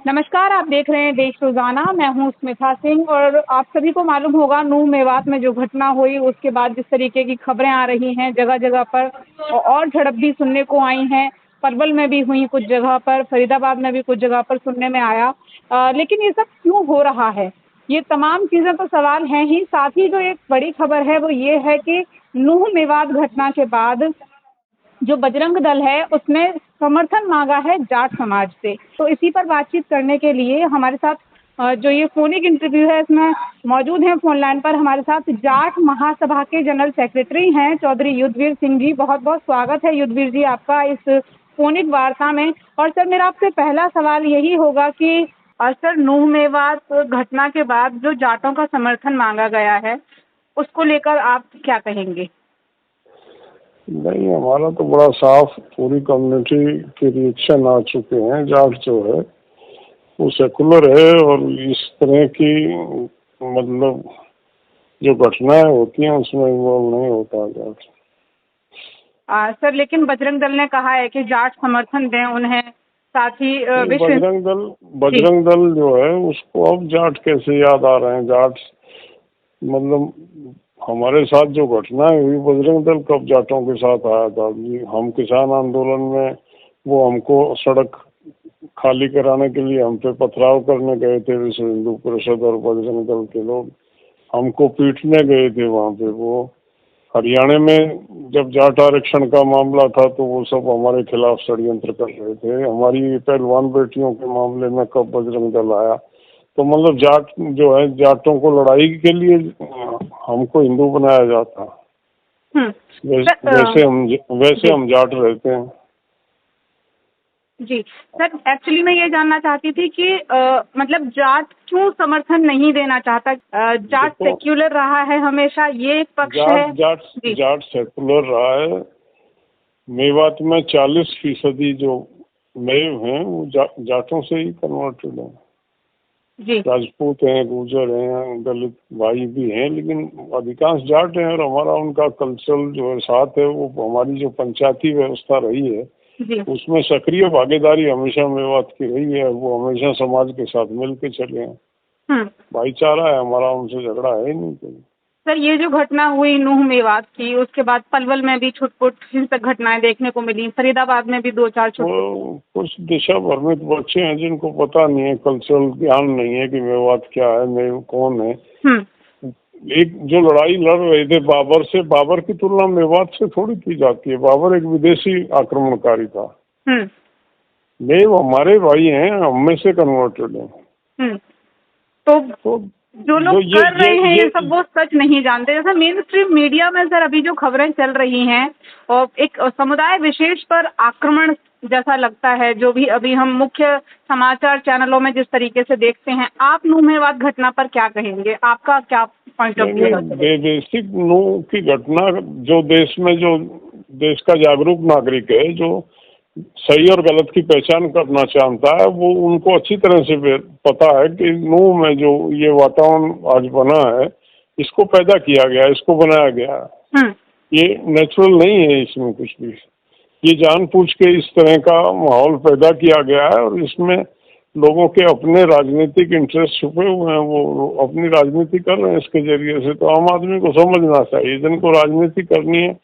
नमस्कार, आप देख रहे हैं देश रोजाना। मैं हूं स्मिता सिंह और आप सभी को मालूम होगा नूह मेवात में जो घटना हुई उसके बाद जिस तरीके की खबरें आ रही हैं जगह जगह पर और झड़प भी सुनने को आई हैं। पलवल में भी हुई कुछ जगह पर, फरीदाबाद में भी कुछ जगह पर सुनने में आया। लेकिन ये सब क्यों हो रहा है, ये तमाम चीजें तो सवाल हैं ही। साथ ही जो एक बड़ी खबर है वो ये है कि नूह मेवात घटना के बाद जो बजरंग दल है उसने समर्थन मांगा है जाट समाज से। तो इसी पर बातचीत करने के लिए हमारे साथ जो ये फोनिक इंटरव्यू है इसमें मौजूद हैं फोन लाइन पर हमारे साथ जाट महासभा के जनरल सेक्रेटरी हैं चौधरी युद्धवीर सिंह जी। बहुत बहुत स्वागत है युद्धवीर जी आपका इस फोनिक वार्ता में। और सर, मेरा आपसे पहला सवाल यही होगा कि सर, नूह मेवात घटना के बाद जो जाटों का समर्थन मांगा गया है उसको लेकर आप क्या कहेंगे? नहीं, हमारा तो बड़ा साफ पूरी कम्युनिटी के रिएक्शन आ चुके हैं। जाट जो है वो सेकुलर है और इस तरह की मतलब जो घटनाएं होती हैं उसमें इन्वॉल्व नहीं होता जाट। सर, लेकिन बजरंग दल ने कहा है कि जाट समर्थन दें उन्हें। साथ ही बजरंग दल जो है उसको अब जाट कैसे याद आ रहे हैं? जाट मतलब हमारे साथ जो घटनाएं हुई, बजरंग दल कब जाटों के साथ आया था? हम किसान आंदोलन में वो हमको सड़क खाली कराने के लिए हम पे पथराव करने गए थे, विश्व हिंदू परिषद और बजरंग दल के लोग हमको पीटने गए थे वहाँ पे। वो हरियाणा में जब जाट आरक्षण का मामला था तो वो सब हमारे खिलाफ षड्यंत्र कर रहे थे। हमारी पहलवान बेटियों के मामले में कब बजरंग दल आया? तो मतलब जाट जो है, जाटों को लड़ाई के लिए हमको हिंदू बनाया जाता। वैसे हम जाट रहते हैं। जी सर, एक्चुअली मैं ये जानना चाहती थी कि मतलब जाट क्यों समर्थन नहीं देना चाहता? जाट सेक्युलर रहा है हमेशा, ये एक पक्ष है। जाट सेकुलर रहा है। मेवात में 40% जो मेव हैं वो जाटों से ही कन्वर्टेड हैं। राजपूत हैं, गुर्जर हैं, दलित भाई भी हैं, लेकिन अधिकांश जाट हैं। और हमारा उनका कल्चरल जो है साथ है। वो हमारी जो पंचायती व्यवस्था रही है उसमें सक्रिय भागीदारी हमेशा मेवात की रही है। वो हमेशा समाज के साथ मिल के चले हैं। भाईचारा है हमारा, उनसे झगड़ा है ही नहीं कोई। सर, ये जो घटना हुई नूह मेवात की, उसके बाद पलवल में भी छुटपुट हिंसक घटनाएं देखने को मिली। फरीदाबाद में भी 2-4 कुछ दिशा भ्रमित बच्चे हैं जिनको पता नहीं है, कल्चरल ज्ञान नहीं है कि मेवात क्या है, मेव कौन है। एक जो लड़ाई लड़ रहे थे बाबर से, बाबर की तुलना मेवात से थोड़ी की जाती है। बाबर एक विदेशी आक्रमणकारी था। मेव हमारे भाई हैं, हम में से कन्वर्टेड हैं। तो जो लोग कर रहे हैं ये सब वो सच नहीं जानते। जैसा मेन स्ट्रीम मीडिया में सर अभी जो खबरें चल रही हैं और एक समुदाय विशेष पर आक्रमण जैसा लगता है, जो भी अभी हम मुख्य समाचार चैनलों में जिस तरीके से देखते हैं। आप नूह मेवात घटना पर क्या कहेंगे? आपका क्या पॉइंट ऑफ व्यू है? बेसिक नूह की घटना जो देश में जो देश का जागरूक नागरिक है, जो सही और गलत की पहचान करना चाहता है, वो उनको अच्छी तरह से पता है कि नूह में जो ये वातावरण आज बना है इसको पैदा किया गया, इसको बनाया गया। ये नेचुरल नहीं है, इसमें कुछ भी। ये जानबूझ के इस तरह का माहौल पैदा किया गया है और इसमें लोगों के अपने राजनीतिक इंटरेस्ट छुपे हुए हैं। वो अपनी राजनीति कर रहे हैं इसके जरिए से। तो आम आदमी को समझना चाहिए, जिनको राजनीति करनी है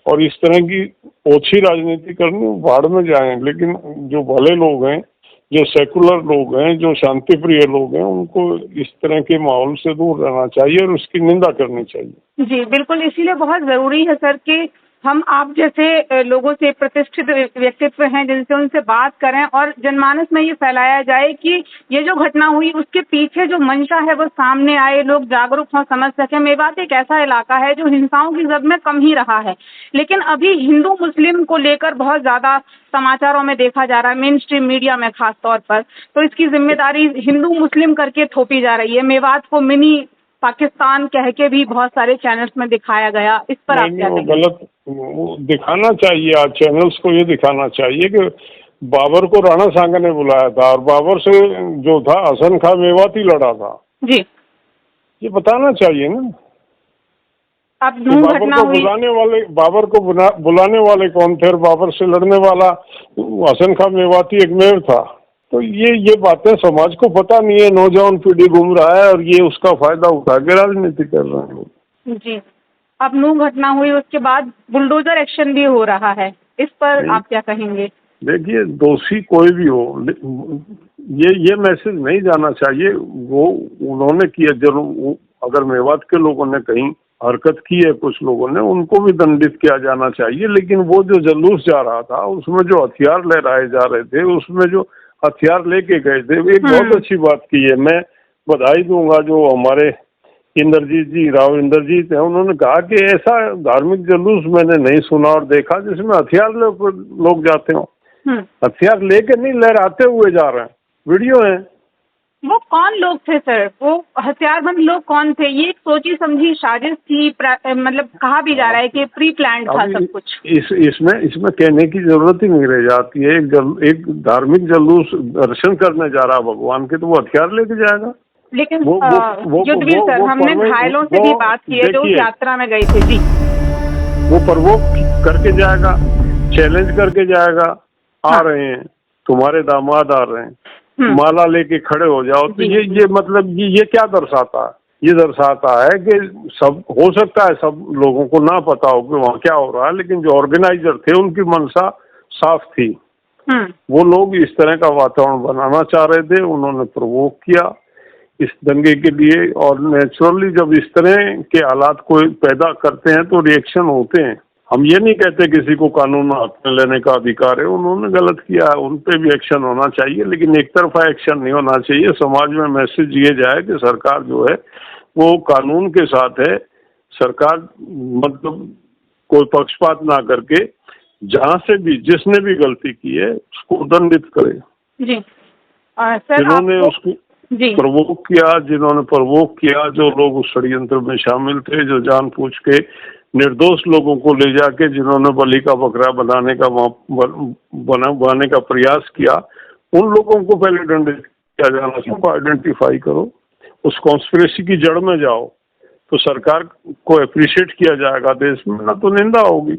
और इस तरह की ओछी राजनीति करनी, भाड़ में जाएं। लेकिन जो भले लोग हैं, जो सेकुलर लोग हैं, जो शांति प्रिय लोग हैं, उनको इस तरह के माहौल से दूर रहना चाहिए और उसकी निंदा करनी चाहिए। जी बिल्कुल, इसीलिए बहुत जरूरी है सर कि हम आप जैसे लोगों से, प्रतिष्ठित व्यक्तित्व हैं जिनसे, उनसे बात करें और जनमानस में ये फैलाया जाए कि ये जो घटना हुई उसके पीछे जो मंशा है वो सामने आए, लोग जागरूक हों, समझ सकें। मेवात एक ऐसा इलाका है जो हिंसाओं की जद में कम ही रहा है, लेकिन अभी हिंदू मुस्लिम को लेकर बहुत ज्यादा समाचारों में देखा जा रहा है, मेन स्ट्रीम मीडिया में खास तौर पर। तो इसकी जिम्मेदारी हिंदू मुस्लिम करके थोपी जा रही है। मेवात को मिनी पाकिस्तान कह के भी बहुत सारे चैनल्स में दिखाया गया। इस पर आप क्या कहेंगे? गलत दिखाना चाहिए। आज चैनल्स को ये दिखाना चाहिए कि बाबर को राणा सांगा ने बुलाया था और बाबर से जो था हसन खां मेवाती लड़ा था। जी, ये बताना चाहिए ना। अब बाबर को बुलाने वाले कौन थे और बाबर से लड़ने वाला हसन खां मेवाती एक मेव था। तो ये बातें समाज को पता नहीं है, नौजवान पीढ़ी घूम रहा है और ये उसका फायदा उठा के राजनीति कर रहे हैं। जी, अब नूह घटना हुई उसके बाद बुलडोजर एक्शन भी हो रहा है, इस पर आप क्या कहेंगे? देखिए, दोषी कोई भी हो, ये मैसेज नहीं जाना चाहिए। वो उन्होंने किया, जरूर अगर मेवात के लोगों ने कहीं हरकत की है, कुछ लोगों ने, उनको भी दंडित किया जाना चाहिए। लेकिन वो जो जुलूस जा रहा था, उसमें जो हथियार लहराए जा रहे थे, उसमें जो हथियार लेके गए थे, एक बहुत अच्छी बात की है। मैं बधाई दूंगा जो हमारे इंद्रजीत जी, राव इंद्रजीत है, उन्होंने कहा कि ऐसा धार्मिक जुलूस मैंने नहीं सुना और देखा जिसमें हथियार लोग जाते हो। हथियार लेके नहीं, लहराते हुए जा रहे हैं, वीडियो है। वो कौन लोग थे सर? वो हथियारबंद लोग कौन थे? ये एक सोची समझी साजिश थी, मतलब कहा भी जा रहा है कि प्री प्लान्ड था सब कुछ। इसमें कहने की जरूरत ही नहीं रह जाती है। एक धार्मिक जुलूस दर्शन करने जा रहा भगवान के, तो वो हथियार लेके जाएगा। लेकिन युद्धवीर सर, हमने घायलों से भी बात की है जो यात्रा में गए थे जी। वो प्रवोक करके जाएगा, चैलेंज करके जाएगा, आ रहे हैं तुम्हारे दामाद, आ रहे हैं, माला लेके खड़े हो जाओ। तो ये मतलब ये क्या दर्शाता है? ये दर्शाता है कि सब हो सकता है सब लोगों को ना पता हो कि वहाँ क्या हो रहा है, लेकिन जो ऑर्गेनाइजर थे उनकी मंशा साफ थी। वो लोग इस तरह का वातावरण बनाना चाह रहे थे, उन्होंने प्रवोक किया इस दंगे के लिए। और नेचुरली जब इस तरह के हालात को पैदा करते हैं तो रिएक्शन होते हैं। हम ये नहीं कहते किसी को कानून हाथ में लेने का अधिकार है, उन्होंने गलत किया है, उन पे भी एक्शन होना चाहिए, लेकिन एक तरफा एक्शन नहीं होना चाहिए। समाज में मैसेज ये जाए कि सरकार जो है वो कानून के साथ है। सरकार मतलब कोई पक्षपात ना करके जहाँ से भी जिसने भी गलती की है उसको दंडित करे। जी सर, जिन्होंने उसको प्रवोक किया, जिन्होंने प्रवोक किया, जो लोग उस षड्यंत्र में शामिल थे, जो जानबूझ के निर्दोष लोगों को ले जाके जिन्होंने बलि का बकरा बनाने का प्रयास किया, उन लोगों को पहले दंडित किया जाना चाहिए। उनको आइडेंटिफाई करो, उस कॉन्स्पिरेसी की जड़ में जाओ, तो सरकार को अप्रिशिएट किया जाएगा देश में, ना तो निंदा होगी।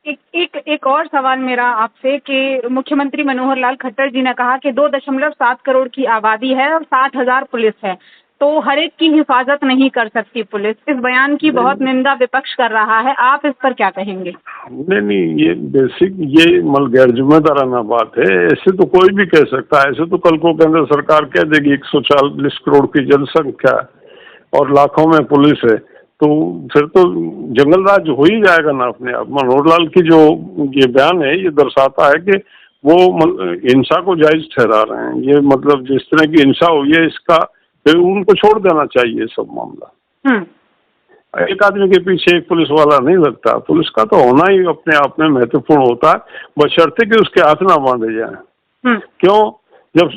एक और सवाल मेरा आपसे कि मुख्यमंत्री मनोहर लाल खट्टर जी ने कहा कि 2.7 करोड़ की आबादी है और 60,000 पुलिस है, तो हर एक की हिफाजत नहीं कर सकती पुलिस। इस बयान की बहुत निंदा विपक्ष कर रहा है, आप इस पर क्या कहेंगे? नहीं, ये बेसिक ये गैर जिम्मेदाराना बात है। ऐसे तो कोई भी कह सकता है। ऐसे तो कल को केंद्र सरकार कह देगी 140 करोड़ की जनसंख्या और लाखों में पुलिस है, तो फिर तो जंगल राज हो ही जाएगा ना अपने आप। मनोहर लाल की जो ये बयान है, ये दर्शाता है कि वो हिंसा को जायज ठहरा रहे हैं। ये मतलब जिस तरह की हिंसा हुई है, इसका फिर उनको छोड़ देना चाहिए सब मामला। एक आदमी के पीछे एक पुलिस वाला नहीं लगता। पुलिस का तो होना ही अपने आप में महत्वपूर्ण होता है, बशर्ते कि उसके हाथ ना बांधे जाए। क्यों? जब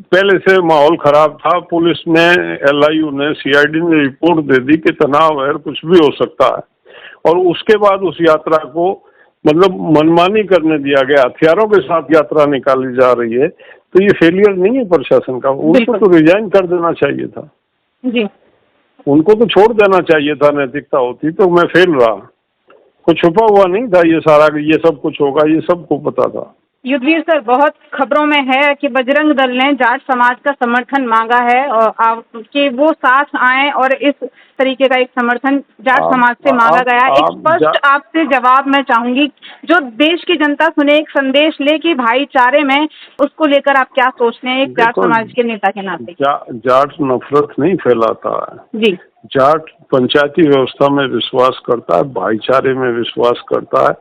पहले से माहौल खराब था, पुलिस ने, LIU ने, CID ने रिपोर्ट दे दी कि तनाव है, कुछ भी हो सकता है, और उसके बाद उस यात्रा को मतलब मनमानी करने दिया गया, हथियारों के साथ यात्रा निकाली जा रही है, तो ये फेलियर नहीं है प्रशासन का। उनको तो रिजाइन कर देना चाहिए था जी। उनको तो छोड़ देना चाहिए था। नैतिकता होती तो मैं फेल रहा। कुछ छुपा हुआ नहीं था ये सारा, ये सब कुछ होगा, ये सबको पता था। युद्धवीर सर, बहुत खबरों में है कि बजरंग दल ने जाट समाज का समर्थन मांगा है और कि वो साथ आए, और इस तरीके का एक समर्थन जाट समाज से मांगा गया। एक स्पष्ट आपसे जवाब मैं चाहूंगी, जो देश की जनता सुने, एक संदेश ले कि भाईचारे में, उसको लेकर आप क्या सोचते हैं एक जाट समाज के नेता के नाते? जाट नफरत नहीं फैलाता है जी। जाट पंचायती व्यवस्था में विश्वास करता है, भाईचारे में विश्वास करता है।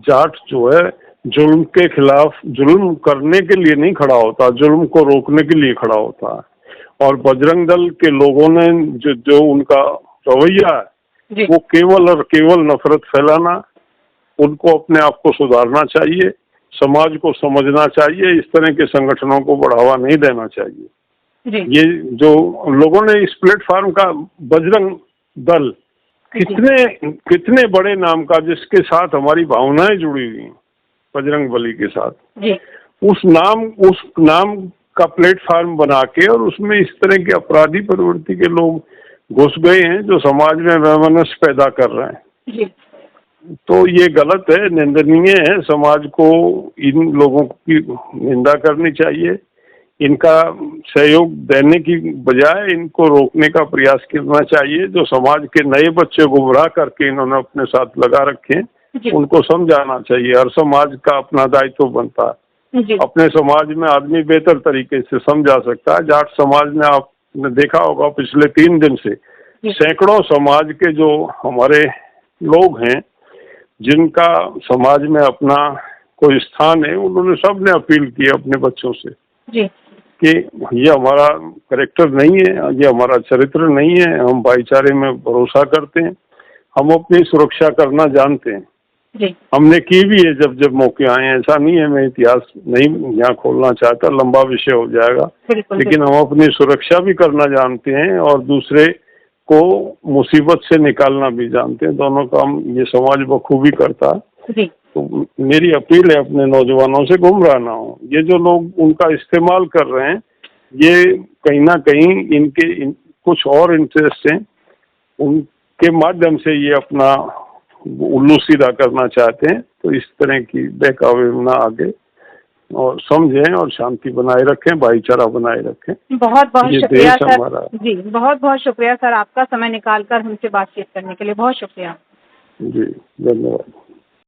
जाट जो है जुल्म के खिलाफ, जुल्म करने के लिए नहीं खड़ा होता, जुल्म को रोकने के लिए खड़ा होता है। और बजरंग दल के लोगों ने जो उनका रवैया है, वो केवल और केवल नफरत फैलाना। उनको अपने आप को सुधारना चाहिए, समाज को समझना चाहिए, इस तरह के संगठनों को बढ़ावा नहीं देना चाहिए। ये जो लोगों ने इस प्लेटफॉर्म का, बजरंग दल कितने बड़े नाम का, जिसके साथ हमारी भावनाएं जुड़ी हुई हैं, बजरंग बली के साथ जी। उस नाम का प्लेटफॉर्म बना के और उसमें इस तरह के अपराधी प्रवृत्ति के लोग घुस गए हैं जो समाज में वैमनस्य पैदा कर रहे हैं जी। तो ये गलत है, निंदनीय है। समाज को इन लोगों की निंदा करनी चाहिए, इनका सहयोग देने की बजाय इनको रोकने का प्रयास करना चाहिए। जो समाज के नए बच्चे गुमराह करके इन्होंने अपने साथ लगा रखे हैं, जी उनको समझाना चाहिए। हर समाज का अपना दायित्व बनता है। जी अपने समाज में आदमी बेहतर तरीके से समझा सकता है। जाट समाज में आपने देखा होगा पिछले 3 दिन से जी सैकड़ों समाज के जो हमारे लोग हैं, जिनका समाज में अपना कोई स्थान है, उन्होंने सबने अपील की अपने बच्चों से जी कि ये हमारा कैरेक्टर नहीं है, ये हमारा चरित्र नहीं है। हम भाईचारे में भरोसा करते हैं, हम अपनी सुरक्षा करना जानते हैं। जी हमने की भी है जब जब मौके आए हैं। ऐसा नहीं है, मैं इतिहास नहीं यहाँ खोलना चाहता, लंबा विषय हो जाएगा। बिल्कुल लेकिन हम अपनी सुरक्षा भी करना जानते हैं और दूसरे को मुसीबत से निकालना भी जानते हैं। दोनों काम ये समाज बखूबी करता है। जी तो मेरी अपील है अपने नौजवानों से, गुमराह ना हो। ये जो लोग उनका इस्तेमाल कर रहे हैं, ये कहीं ना कहीं इनके कुछ और इंटरेस्ट हैं, उनके माध्यम से ये अपना उल्लू सीधा करना चाहते हैं। तो इस तरह की बहकावे में ना आगे और समझें और शांति बनाए रखें, भाईचारा बनाए रखें। बहुत बहुत ये शुक्रिया देश सर। हमारा। जी बहुत बहुत शुक्रिया सर, आपका समय निकाल कर हमसे बातचीत करने के लिए बहुत शुक्रिया। जी धन्यवाद।